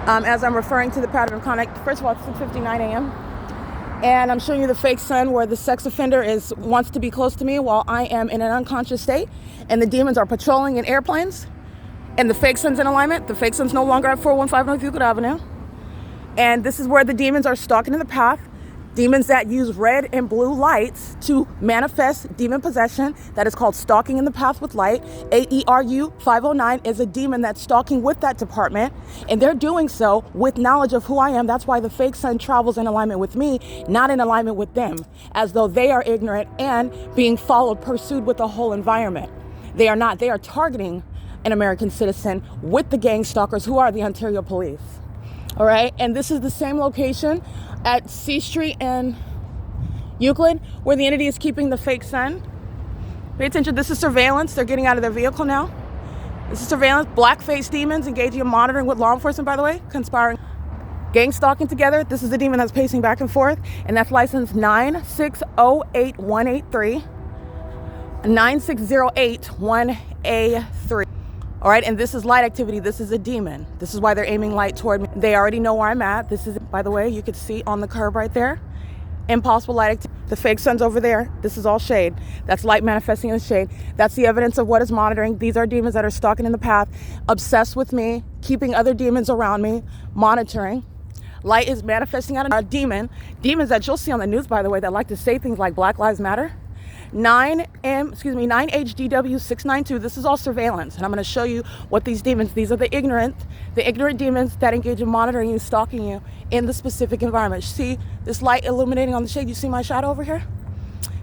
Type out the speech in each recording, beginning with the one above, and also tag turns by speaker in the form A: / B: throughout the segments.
A: as I'm referring to the pattern of conduct. First of all, it's 6:59 a.m. and I'm showing you the fake sun where the sex offender wants to be close to me while I am in an unconscious state, and the demons are patrolling in airplanes, and the fake sun's in alignment. The fake sun's no longer at 415 North Euclid Avenue, and this is where the demons are stalking in the path. Demons that use red and blue lights to manifest demon possession. That is called stalking in the path with light. AERU 509 is a demon that's stalking with that department, and they're doing so with knowledge of who I am. That's why the fake sun travels in alignment with me, not in alignment with them, as though they are ignorant and being followed, pursued with the whole environment. They are not. They are targeting an American citizen with the gang stalkers who are the Ontario police. All right, and this is the same location at C Street and Euclid where the entity is keeping the fake sun. Pay attention, this is surveillance. They're getting out of their vehicle now. This is surveillance. Black-faced demons engaging in monitoring with law enforcement, by the way, conspiring, gang stalking together. This is the demon that's pacing back and forth, and that's license 9608183, 96081A3. All right, and this is light activity. This is a demon. This is why they're aiming light toward me. They already know where I'm at. This is, by the way, you could see on the curb right there, impossible light activity. The fake sun's over there. This is all shade. That's light manifesting in the shade. That's the evidence of what is monitoring. These are demons that are stalking in the path, obsessed with me, keeping other demons around me, monitoring. Light is manifesting out of a demon. Demons that you'll see on the news, by the way, that like to say things like Black Lives Matter. 9HDW692. This is all surveillance, and I'm going to show you what these demons. These are the ignorant demons that engage in monitoring you, stalking you in the specific environment. See this light illuminating on the shade? You see my shadow over here?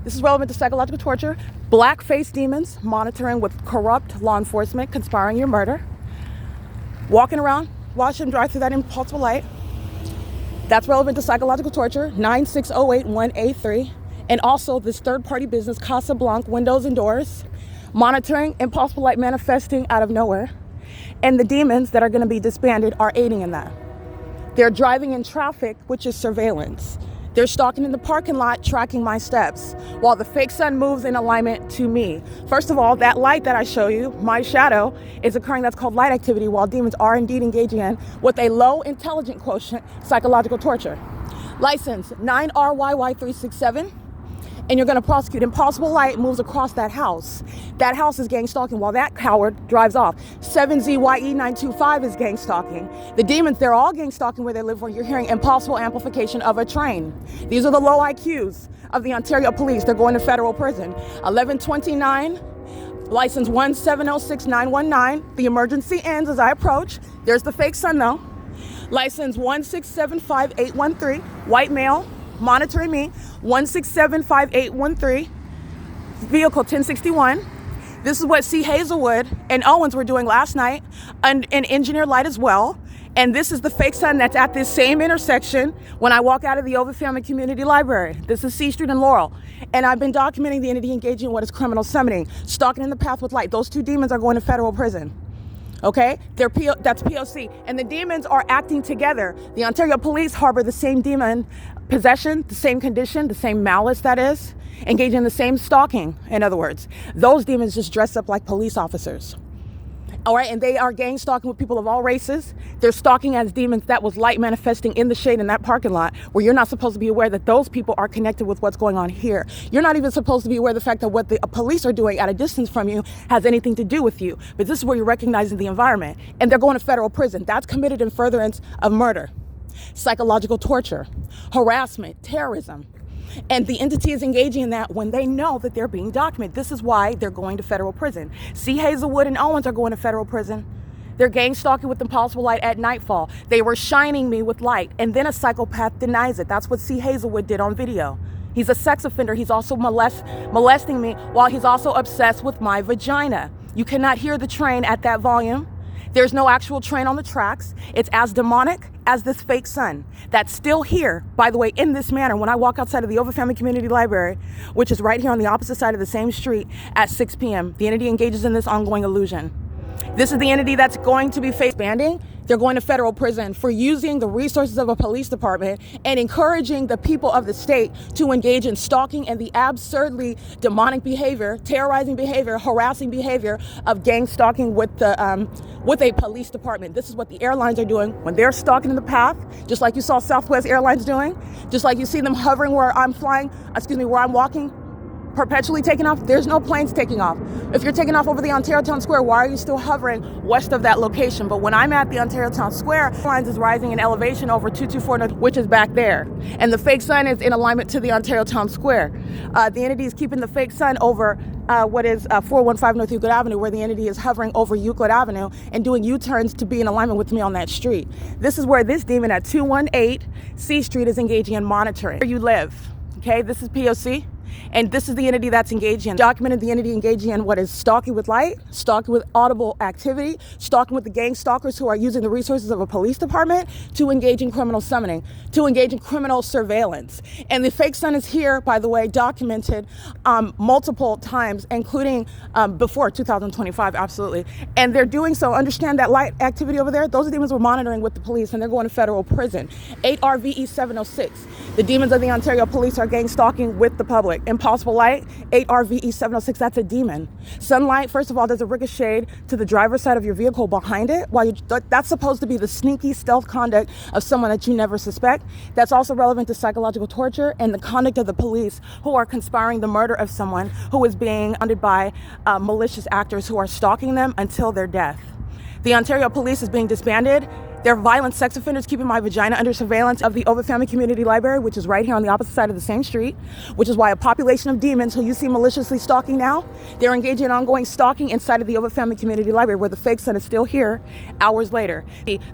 A: This is relevant to psychological torture. Black-faced demons monitoring with corrupt law enforcement, conspiring your murder. Walking around, watch them drive through that impulsive light. That's relevant to psychological torture. 96081A3. And also this third-party business, Casa Blanc, windows and doors, monitoring, impossible light manifesting out of nowhere. And the demons that are going to be disbanded are aiding in that. They're driving in traffic, which is surveillance. They're stalking in the parking lot, tracking my steps, while the fake sun moves in alignment to me. First of all, that light that I show you, my shadow, is occurring. That's called light activity, while demons are indeed engaging in with a low intelligent quotient psychological torture. License 9RYY367. And you're going to prosecute. Impossible light moves across that house. That house is gang stalking while that coward drives off. 7ZYE925 is gang stalking. The demons, they're all gang stalking where they live, where you're hearing impossible amplification of a train. These are the low IQs of the Ontario police. They're going to federal prison. 1129, license 1706919. The emergency ends as I approach. There's the fake sun though. License 1675813, white male, monitoring me, 1675813, vehicle 1061. This is what C. Hazelwood and Owens were doing last night, and engineer light as well. And this is the fake sun that's at this same intersection when I walk out of the Ovid Family Community Library. This is C Street and Laurel. And I've been documenting the entity engaging in what is criminal summoning, stalking in the path with light. Those two demons are going to federal prison. Okay, that's P.O.C. And the demons are acting together. The Ontario police harbor the same demon possession, the same condition, the same malice, that is, engaging in the same stalking, in other words. Those demons just dress up like police officers. All right, and they are gang stalking with people of all races. They're stalking as demons. That was light manifesting in the shade in that parking lot where you're not supposed to be aware that those people are connected with what's going on here. You're not even supposed to be aware of the fact that what the police are doing at a distance from you has anything to do with you. But this is where you're recognizing the environment, and they're going to federal prison. That's committed in furtherance of murder, psychological torture, harassment, terrorism. And the entity is engaging in that when they know that they're being documented. This is why they're going to federal prison. C. Hazelwood and Owens are going to federal prison. They're gang stalking with impossible light at nightfall. They were shining me with light, and then a psychopath denies it. That's what C. Hazelwood did on video. He's a sex offender. He's also molesting me while he's also obsessed with my vagina. You cannot hear the train at that volume. There's no actual train on the tracks. It's as demonic as this fake sun that's still here, by the way, in this manner. When I walk outside of the Ovid Family Community Library, which is right here on the opposite side of the same street at 6 p.m., the entity engages in this ongoing illusion. This is the entity that's going to be banding. They're going to federal prison for using the resources of a police department and encouraging the people of the state to engage in stalking and the absurdly demonic behavior, terrorizing behavior, harassing behavior of gang stalking with a police department. This is what the airlines are doing when they're stalking in the path, just like you saw Southwest Airlines doing, just like you see them hovering where I'm walking, perpetually taking off. There's no planes taking off. If you're taking off over the Ontario Town Square, why are you still hovering west of that location? But when I'm at the Ontario Town Square, lines is rising in elevation over 224 North, which is back there. And the fake sun is in alignment to the Ontario Town Square. The entity is keeping the fake sun over 415 North Euclid Avenue, where the entity is hovering over Euclid Avenue and doing U-turns to be in alignment with me on that street. This is where this demon at 218 C Street is engaging in monitoring where you live. Okay, this is P.O.C. And this is the entity that's engaging in, documented the entity engaging in what is stalking with light, stalking with audible activity, stalking with the gang stalkers who are using the resources of a police department to engage in criminal summoning, to engage in criminal surveillance. And the fake sun is here, by the way, documented multiple times, including before 2025, absolutely. And they're doing so, understand that light activity over there, those demons were monitoring with the police and they're going to federal prison. 8 RVE 706. The demons of the Ontario police are gang stalking with the public. Impossible light, 8 RVE 706, that's a demon. Sunlight, first of all, there's a ricochet to the driver's side of your vehicle behind it. That's supposed to be the sneaky stealth conduct of someone that you never suspect. That's also relevant to psychological torture and the conduct of the police who are conspiring the murder of someone who is being funded by malicious actors who are stalking them until their death. The Ontario police is being disbanded. They're violent sex offenders keeping my vagina under surveillance of the Ovid Family Community Library, which is right here on the opposite side of the same street, which is why a population of demons who you see maliciously stalking now, they're engaging in ongoing stalking inside of the Ovid Family Community Library, where the fake sun is still here hours later.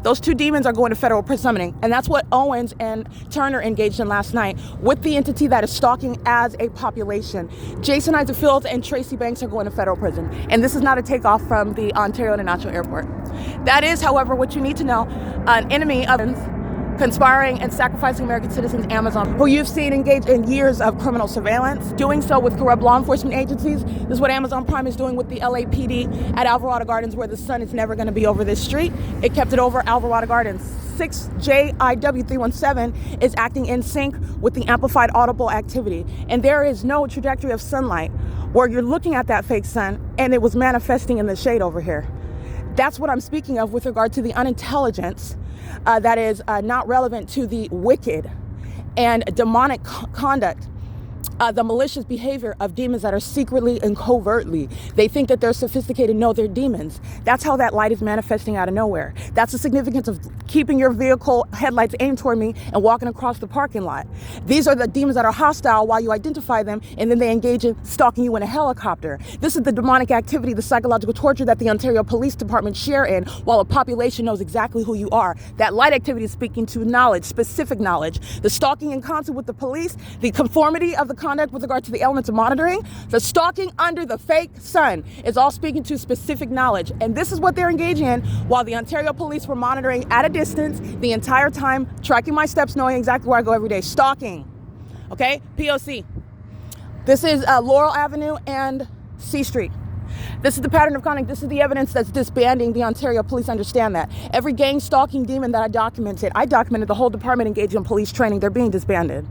A: Those two demons are going to federal prison summoning, and that's what Owens and Turner engaged in last night with the entity that is stalking as a population. Jason Isaac Fields and Tracy Banks are going to federal prison, and this is not a takeoff from the Ontario International Airport. That is, however, what you need to know. An enemy of conspiring and sacrificing American citizens, Amazon, who you've seen engage in years of criminal surveillance, doing so with corrupt law enforcement agencies. This is what Amazon Prime is doing with the LAPD at Alvarado Gardens, where the sun is never going to be over this street. It kept it over Alvarado Gardens. 6JIW317 is acting in sync with the amplified audible activity. And there is no trajectory of sunlight where you're looking at that fake sun and it was manifesting in the shade over here. That's what I'm speaking of with regard to the unintelligence that is not relevant to the wicked and demonic conduct, the malicious behavior of demons that are secretly and covertly. They think that they're sophisticated. No, they're demons. That's how that light is manifesting out of nowhere. That's the significance of keeping your vehicle headlights aimed toward me and walking across the parking lot. These are the demons that are hostile while you identify them, and then they engage in stalking you in a helicopter. This is the demonic activity, the psychological torture that the Ontario Police Department share in, while a population knows exactly who you are. That light activity is speaking to knowledge, specific knowledge. The stalking in concert with the police, the conformity of the conduct with regard to the elements of monitoring, the stalking under the fake sun is all speaking to specific knowledge. And this is what they're engaging in while the Ontario police were monitoring at a distance the entire time, tracking my steps, knowing exactly where I go every day. Stalking. Okay? P.O.C. This is Laurel Avenue and C Street. This is the pattern of conduct. This is the evidence that's disbanding the Ontario police. Understand that. Every gang stalking demon that I documented the whole department engaged in police training. They're being disbanded.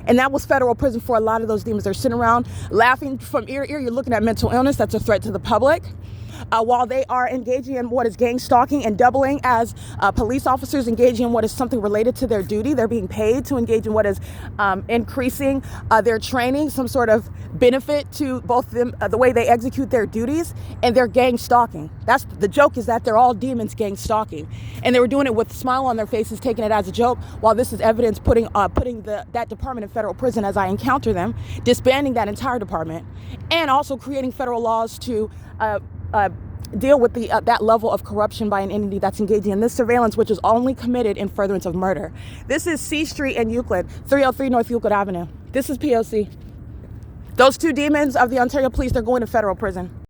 A: And that was federal prison for a lot of those demons. They're sitting around laughing from ear to ear. You're looking at mental illness. That's a threat to the public. While they are engaging in what is gang stalking and doubling as police officers engaging in what is something related to their duty. They're being paid to engage in what is increasing their training, some sort of benefit to both them, the way they execute their duties, and they're gang stalking. That's the joke, is that they're all demons gang stalking. And they were doing it with a smile on their faces, taking it as a joke, while this is evidence putting that department in federal prison as I encounter them, disbanding that entire department, and also creating federal laws to deal with that level of corruption by an entity that's engaging in this surveillance, which is only committed in furtherance of murder. This is C Street and Euclid, 303 North Euclid Avenue. This is P.O.C. Those two demons of the Ontario police, they're going to federal prison.